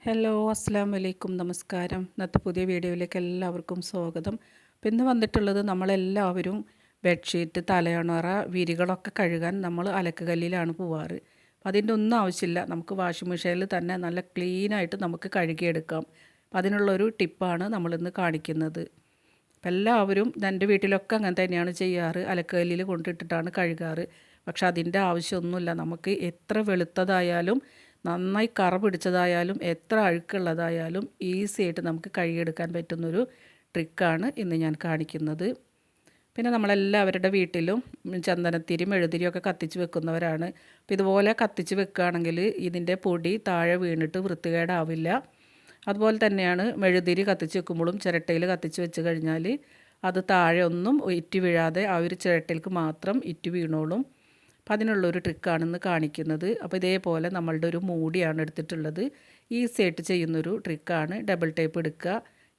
Hello അസ്സാം വലൈക്കും നമസ്കാരം. ഇന്നത്തെ പുതിയ വീഡിയോയിലേക്ക് എല്ലാവർക്കും സ്വാഗതം. അപ്പോൾ ഇന്ന് വന്നിട്ടുള്ളത് നമ്മളെല്ലാവരും ബെഡ്ഷീറ്റ്, തലയണറ, വിരികളൊക്കെ കഴുകാൻ നമ്മൾ അലക്കുകല്ലിലാണ് പോവാറ്. അപ്പോൾ അതിൻ്റെ ഒന്നും ആവശ്യമില്ല, നമുക്ക് വാഷിംഗ് മെഷീനിൽ തന്നെ നല്ല ക്ലീനായിട്ട് നമുക്ക് കഴുകിയെടുക്കാം. അപ്പോൾ അതിനുള്ളൊരു ടിപ്പാണ് നമ്മളിന്ന് കാണിക്കുന്നത്. അപ്പോൾ എല്ലാവരും എൻ്റെ വീട്ടിലൊക്കെ അങ്ങനെ തന്നെയാണ് ചെയ്യാറ്, അലക്കുകല്ലിൽ കൊണ്ടിട്ടിട്ടാണ് കഴുകാറ്. പക്ഷെ അതിൻ്റെ ആവശ്യമൊന്നുമില്ല. നമുക്ക് എത്ര വെളുത്തതായാലും നന്നായി കറ പിടിച്ചതായാലും എത്ര അഴുക്കുള്ളതായാലും ഈസി ആയിട്ട് നമുക്ക് കഴുകിയെടുക്കാൻ പറ്റുന്നൊരു ട്രിക്കാണ് ഇന്ന് ഞാൻ കാണിക്കുന്നത്. പിന്നെ നമ്മളെല്ലാവരുടെ വീട്ടിലും ചന്ദനത്തിരി മെഴുതിരിയൊക്കെ കത്തിച്ച് വെക്കുന്നവരാണ്. അപ്പോൾ ഇതുപോലെ കത്തിച്ച് വെക്കുകയാണെങ്കിൽ ഇതിൻ്റെ പൊടി താഴെ വീണിട്ട് വൃത്തികേടാവില്ല. അതുപോലെ തന്നെയാണ് മെഴുതിരി കത്തിച്ച് വെക്കുമ്പോഴും ചിരട്ടയിൽ കത്തിച്ച് വെച്ച് കഴിഞ്ഞാൽ അത് താഴെ ഒന്നും ഇറ്റ് വീഴാതെ ആ ഒരു ചിരട്ടയിലേക്ക് മാത്രം ഇറ്റ് വീണോളും. അപ്പോൾ അതിനുള്ളൊരു ട്രിക്കാണെന്ന് കാണിക്കുന്നത്. അപ്പോൾ ഇതേപോലെ നമ്മളുടെ ഒരു മൂടിയാണ് എടുത്തിട്ടുള്ളത്. ഈസി ആയിട്ട് ചെയ്യുന്നൊരു ട്രിക്കാണ്. ഡബിൾ ടേപ്പ് എടുക്കുക,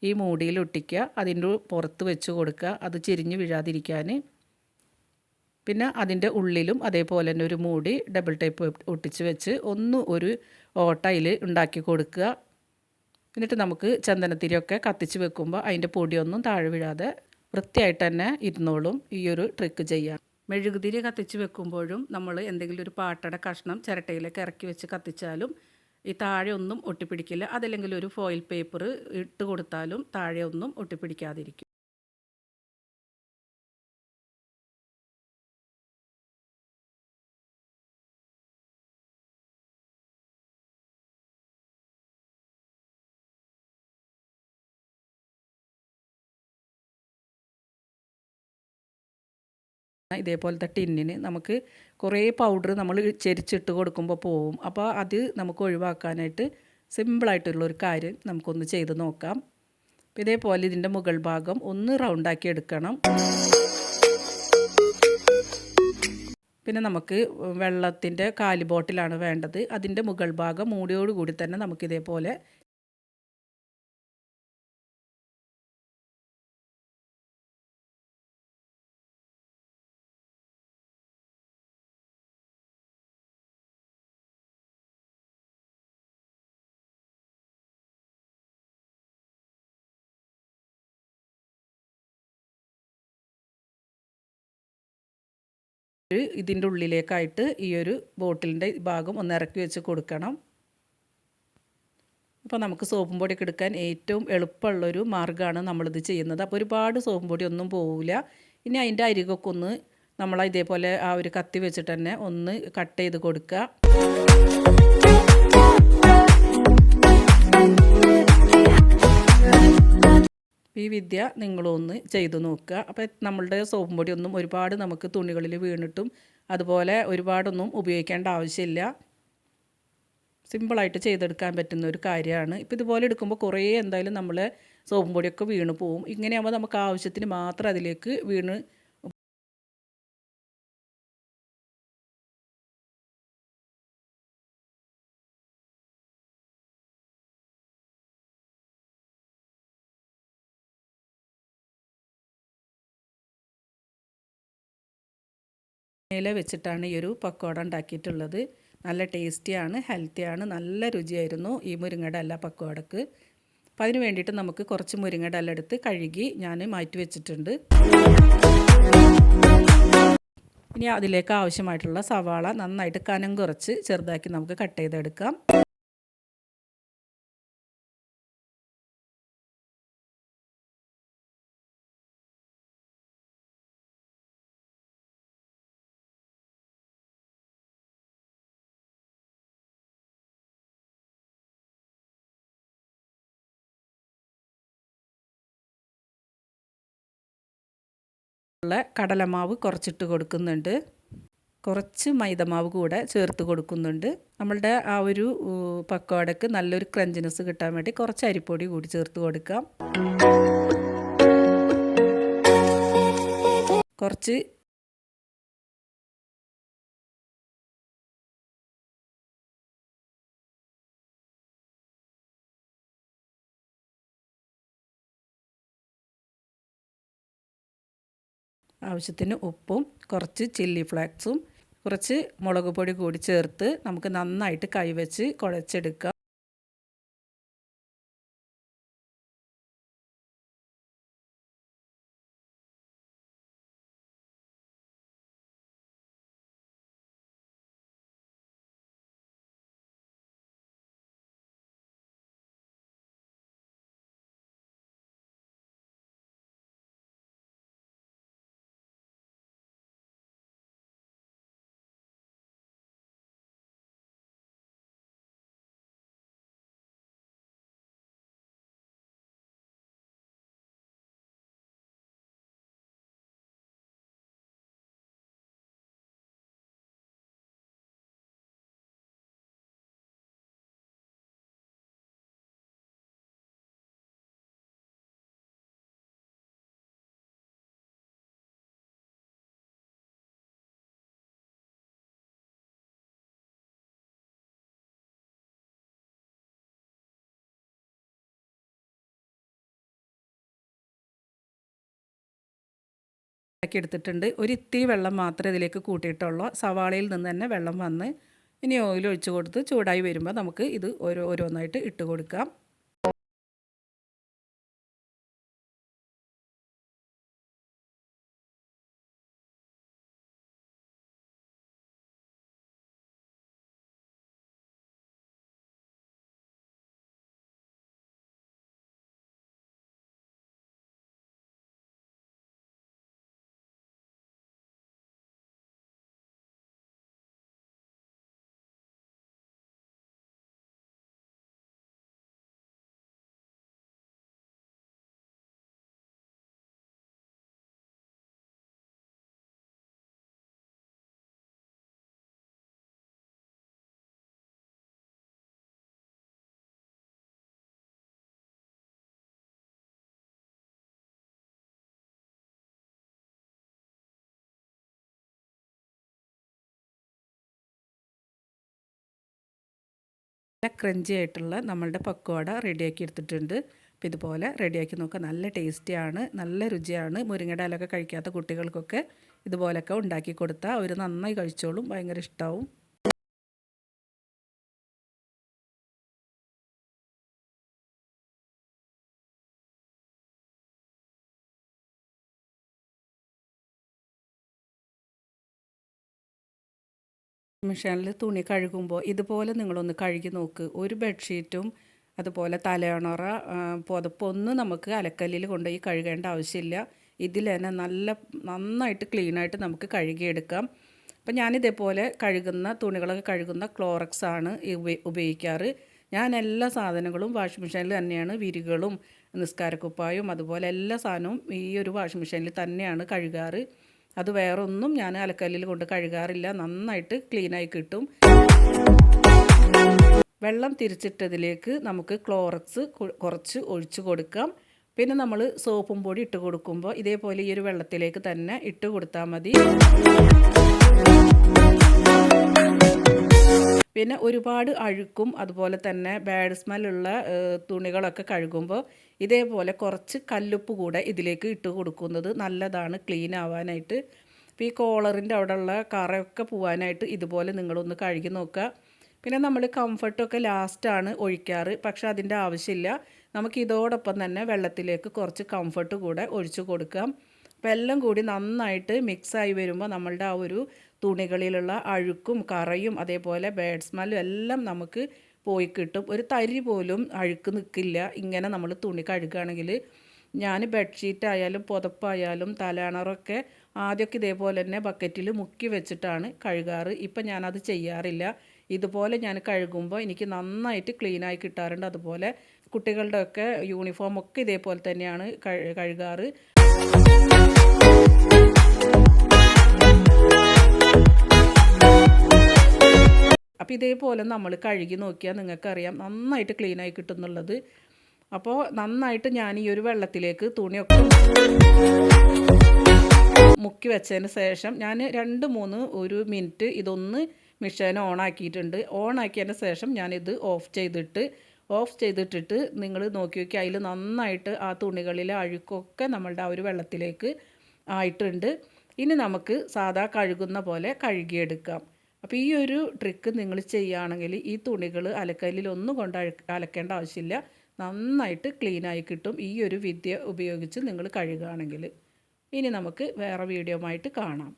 ഈ മൂടിയിൽ ഒട്ടിക്കുക, അതിൻ്റെ പുറത്ത് വെച്ച് കൊടുക്കുക, അത് ചെരിഞ്ഞ് വീഴാതിരിക്കാൻ. പിന്നെ അതിൻ്റെ ഉള്ളിലും അതേപോലെ തന്നെ ഒരു മൂടി ഡബിൾ ടേപ്പ് ഒട്ടിച്ച് വെച്ച് ഒരു ഓട്ടയിൽ ഉണ്ടാക്കി കൊടുക്കുക. എന്നിട്ട് നമുക്ക് ചന്ദനത്തിരിയൊക്കെ കത്തിച്ച് വെക്കുമ്പോൾ അതിൻ്റെ പൊടിയൊന്നും താഴെ വീഴാതെ വൃത്തിയായിട്ട് തന്നെ ഇരുന്നോളും. ഈ ഒരു ട്രിക്ക് ചെയ്യാം. മെഴുകുതിരി കത്തിച്ച് വെക്കുമ്പോഴും നമ്മൾ എന്തെങ്കിലും ഒരു പാട്ടയുടെ കഷ്ണം ചിരട്ടയിലേക്ക് ഇറക്കി വെച്ച് കത്തിച്ചാലും ഈ താഴെ ഒന്നും ഒട്ടിപ്പിടിക്കില്ല. അതല്ലെങ്കിൽ ഒരു ഫോയിൽ പേപ്പർ ഇട്ട് കൊടുത്താലും താഴെ ഒന്നും ഒട്ടിപ്പിടിക്കാതിരിക്കും. ഇതേപോലത്തെ ടിന്നിന് നമുക്ക് കുറേ പൗഡർ നമ്മൾ ചെരിച്ചിട്ട് കൊടുക്കുമ്പോൾ പോവും. അപ്പോൾ അത് നമുക്ക് ഒഴിവാക്കാനായിട്ട് സിമ്പിളായിട്ടുള്ളൊരു കാര്യം നമുക്കൊന്ന് ചെയ്ത് നോക്കാം. അപ്പോൾ ഇതേപോലെ ഇതിൻ്റെ മുകൾ ഭാഗം ഒന്ന് റൗണ്ടാക്കി എടുക്കണം. പിന്നെ നമുക്ക് വെള്ളത്തിൻ്റെ കാലി ബോട്ടിലാണ് വേണ്ടത്. അതിൻ്റെ മുകൾ ഭാഗം മൂടിയോടുകൂടി തന്നെ നമുക്കിതേപോലെ ഇതിൻ്റെ ഉള്ളിലേക്കായിട്ട് ഈ ഒരു ബോട്ടിലിൻ്റെ ഭാഗം ഒന്ന് ഇറക്കി വെച്ച് കൊടുക്കണം. അപ്പോൾ നമുക്ക് സോപ്പും പൊടിയൊക്കെ എടുക്കാൻ ഏറ്റവും എളുപ്പമുള്ളൊരു മാർഗ്ഗമാണ് നമ്മളിത് ചെയ്യുന്നത്. അപ്പോൾ ഒരുപാട് സോപ്പും പൊടി ഒന്നും പോവില്ല. ഇനി അതിൻ്റെ അരികൊക്കെ ഒന്ന് നമ്മൾ ഇതേപോലെ ആ ഒരു കത്തി വെച്ചിട്ട് തന്നെ ഒന്ന് കട്ട് ചെയ്ത് കൊടുക്കുക. ഈ വിദ്യ നിങ്ങളൊന്ന് ചെയ്തു നോക്കുക. അപ്പോൾ നമ്മളുടെ സോപ്പും പൊടിയൊന്നും ഒരുപാട് നമുക്ക് തുണികളിൽ വീണിട്ടും അതുപോലെ ഒരുപാടൊന്നും ഉപയോഗിക്കേണ്ട ആവശ്യമില്ല. സിമ്പിളായിട്ട് ചെയ്തെടുക്കാൻ പറ്റുന്ന ഒരു കാര്യമാണ്. ഇപ്പോൾ ഇതുപോലെ എടുക്കുമ്പോൾ കുറേ എന്തായാലും നമ്മൾ സോപ്പും പൊടിയൊക്കെ വീണ് പോവും. ഇങ്ങനെയാകുമ്പോൾ നമുക്ക് ആവശ്യത്തിന് മാത്രം അതിലേക്ക് വീണ് ഇല വെച്ചിട്ടാണ് ഈ ഒരു പക്കോട ഉണ്ടാക്കിയിട്ടുള്ളത്. നല്ല ടേസ്റ്റിയാണ്, ഹെൽത്തിയാണ്, നല്ല രുചിയായിരുന്നു ഈ മുരിങ്ങയുടെ ഇല പക്കോടക്ക്. അപ്പോൾ അതിന് വേണ്ടിയിട്ട് നമുക്ക് കുറച്ച് മുരിങ്ങയുടെ ഇല എടുത്ത് കഴുകി ഞാൻ മാറ്റി വെച്ചിട്ടുണ്ട്. ഇനി അതിലേക്ക് ആവശ്യമായിട്ടുള്ള സവാള നന്നായിട്ട് കനം കുറച്ച് ചെറുതാക്കി നമുക്ക് കട്ട് ചെയ്തെടുക്കാം. കടലമാവ് കുറച്ചിട്ട് കൊടുക്കുന്നുണ്ട്, കുറച്ച് മൈദമാവ് കൂടെ ചേർത്ത് കൊടുക്കുന്നുണ്ട്. നമ്മളുടെ ആ ഒരു പക്കോടക്ക് നല്ലൊരു ക്രഞ്ചിനെസ് കിട്ടാൻ വേണ്ടി കുറച്ച് അരിപ്പൊടി കൂടി ചേർത്ത് കൊടുക്കാം. കുറച്ച് ആവശ്യത്തിന് ഉപ്പും കുറച്ച് ചില്ലി ഫ്ലേക്സും കുറച്ച് മുളക് പൊടി കൂടി ചേർത്ത് നമുക്ക് നന്നായിട്ട് കൈവച്ച് കുഴച്ചെടുക്കാം. ആക്കി എടുത്തിട്ടുണ്ട്. ഒരു ഇത്തിരി വെള്ളം മാത്രമേ ഇതിലേക്ക് കൂട്ടിയിട്ടുള്ളൂ. സവാളയിൽ നിന്ന് തന്നെ വെള്ളം വന്ന് ഇനി ഓയിൽ ഒഴിച്ച് കൊടുത്ത് ചൂടായി വരുമ്പോൾ നമുക്ക് ഇത് ഓരോന്നായിട്ട് ഇട്ട് കൊടുക്കാം. നല്ല ക്രഞ്ചി ആയിട്ടുള്ള നമ്മളുടെ പക്കോട റെഡിയാക്കി എടുത്തിട്ടുണ്ട്. അപ്പോൾ ഇതുപോലെ റെഡിയാക്കി നോക്കുക. നല്ല ടേസ്റ്റിയാണ്, നല്ല രുചിയാണ്. മുരിങ്ങയുടെ ഇലയൊക്കെ കഴിക്കാത്ത കുട്ടികൾക്കൊക്കെ ഇതുപോലൊക്കെ ഉണ്ടാക്കി കൊടുത്താൽ അവർ നന്നായി കഴിച്ചോളും, ഭയങ്കര ഇഷ്ടമാവും. മെഷീനിൽ തുണി കഴുകുമ്പോൾ ഇതുപോലെ നിങ്ങളൊന്ന് കഴുകി നോക്ക്. ഒരു ബെഡ്ഷീറ്റും അതുപോലെ തലയണറ, പുതപ്പൊന്നും നമുക്ക് അലക്കല്ലിൽ കൊണ്ടുപോയി കഴുകേണ്ട ആവശ്യമില്ല. ഇതിൽ തന്നെ നന്നായിട്ട് ക്ലീനായിട്ട് നമുക്ക് കഴുകിയെടുക്കാം. അപ്പം ഞാനിതേപോലെ തുണികളൊക്കെ കഴുകുന്ന ക്ലോറക്സ് ആണ് ഉപയോഗിക്കാറ്. ഞാൻ എല്ലാ സാധനങ്ങളും വാഷിംഗ് മെഷീനിൽ തന്നെയാണ്, വിരികളും നിസ്കാരക്കുപ്പായും അതുപോലെ എല്ലാ സാധനവും ഈ ഒരു വാഷിംഗ് മെഷീനിൽ തന്നെയാണ് കഴുകാറ്. അത് വേറൊന്നും ഞാൻ അലക്കല്ലിൽ കൊണ്ട് കഴുകാറില്ല. നന്നായിട്ട് ക്ലീനായി കിട്ടും. വെള്ളം തിരിച്ചിട്ടതിലേക്ക് നമുക്ക് ക്ലോറക്സ് കുറച്ച് ഒഴിച്ച് കൊടുക്കാം. പിന്നെ നമ്മൾ സോപ്പും പൊടി ഇട്ട് കൊടുക്കുമ്പോൾ ഇതേപോലെ ഈ ഒരു വെള്ളത്തിലേക്ക് തന്നെ ഇട്ട് കൊടുത്താൽ മതി. പിന്നെ ഒരുപാട് അഴുക്കും അതുപോലെ തന്നെ ബാഡ് സ്മെല്ലുള്ള തുണികളൊക്കെ കഴുകുമ്പോൾ ഇതേപോലെ കുറച്ച് കല്ലുപ്പ് കൂടെ ഇതിലേക്ക് ഇട്ട് കൊടുക്കുന്നത് നല്ലതാണ്, ക്ലീൻ ആവാനായിട്ട്. അപ്പോൾ ഈ കോളറിൻ്റെ അവിടെയുള്ള കറയൊക്കെ പോകാനായിട്ട് ഇതുപോലെ നിങ്ങളൊന്ന് കഴുകി നോക്കുക. പിന്നെ നമ്മൾ കംഫർട്ടൊക്കെ ലാസ്റ്റാണ് ഒഴിക്കാറ്, പക്ഷെ അതിൻ്റെ ആവശ്യമില്ല. നമുക്ക് ഇതോടൊപ്പം തന്നെ വെള്ളത്തിലേക്ക് കുറച്ച് കംഫർട്ട് കൂടെ ഒഴിച്ചു കൊടുക്കാം. അപ്പോൾ എല്ലാം കൂടി നന്നായിട്ട് മിക്സായി വരുമ്പോൾ നമ്മളുടെ ആ ഒരു തുണികളിലുള്ള അഴുക്കും കറയും അതേപോലെ ബാഡ് സ്മെല്ലും എല്ലാം നമുക്ക് പോയി കിട്ടും. ഒരു തരി പോലും അഴുക്ക് നിൽക്കില്ല ഇങ്ങനെ നമ്മൾ തുണി കഴുകുകയാണെങ്കിൽ. ഞാൻ ബെഡ്ഷീറ്റ് ആയാലും പുതപ്പായാലും തലയണറൊക്കെ ആദ്യമൊക്കെ ഇതേപോലെ തന്നെ ബക്കറ്റിൽ മുക്കി വെച്ചിട്ടാണ് കഴുകാറ്. ഇപ്പം ഞാനത് ചെയ്യാറില്ല. ഇതുപോലെ ഞാൻ കഴുകുമ്പോൾ എനിക്ക് നന്നായിട്ട് ക്ലീനായി കിട്ടാറുണ്ട്. അതുപോലെ കുട്ടികളുടെയൊക്കെ യൂണിഫോമൊക്കെ ഇതേപോലെ തന്നെയാണ് കഴുകാറ്. അപ്പോൾ ഇതേപോലെ നമ്മൾ കഴുകി നോക്കിയാൽ നിങ്ങൾക്കറിയാം നന്നായിട്ട് ക്ലീനായി കിട്ടുന്നുള്ളത്. അപ്പോൾ നന്നായിട്ട് ഞാൻ ഈ ഒരു വെള്ളത്തിലേക്ക് തുണിയൊക്കെ മുക്കി വെച്ചതിന് ശേഷം ഞാൻ 2-3 മിനിറ്റ് ഇതൊന്ന് മെഷീൻ ഓണാക്കിയിട്ടുണ്ട്. ഓണാക്കിയതിന് ശേഷം ഞാനിത് ഓഫ് ചെയ്തിട്ടിട്ട് നിങ്ങൾ നോക്കി നോക്കി അതിൽ നന്നായിട്ട് ആ തുണികളിലെ അഴുക്കൊക്കെ നമ്മളുടെ ആ ഒരു വെള്ളത്തിലേക്ക് ആയിട്ടുണ്ട്. ഇനി നമുക്ക് സാധാ കഴുകുന്ന പോലെ കഴുകിയെടുക്കാം. അപ്പോൾ ഈ ഒരു ട്രിക്ക് നിങ്ങൾ ചെയ്യുകയാണെങ്കിൽ ഈ തുണികൾ അലക്കല്ലിലൊന്നും കൊണ്ട് അലക്കേണ്ട ആവശ്യമില്ല, നന്നായിട്ട് ക്ലീനായി കിട്ടും ഈ ഒരു വിദ്യ ഉപയോഗിച്ച് നിങ്ങൾ കഴുകുകയാണെങ്കിൽ. ഇനി നമുക്ക് വേറെ വീഡിയോ ആയിട്ട് കാണാം.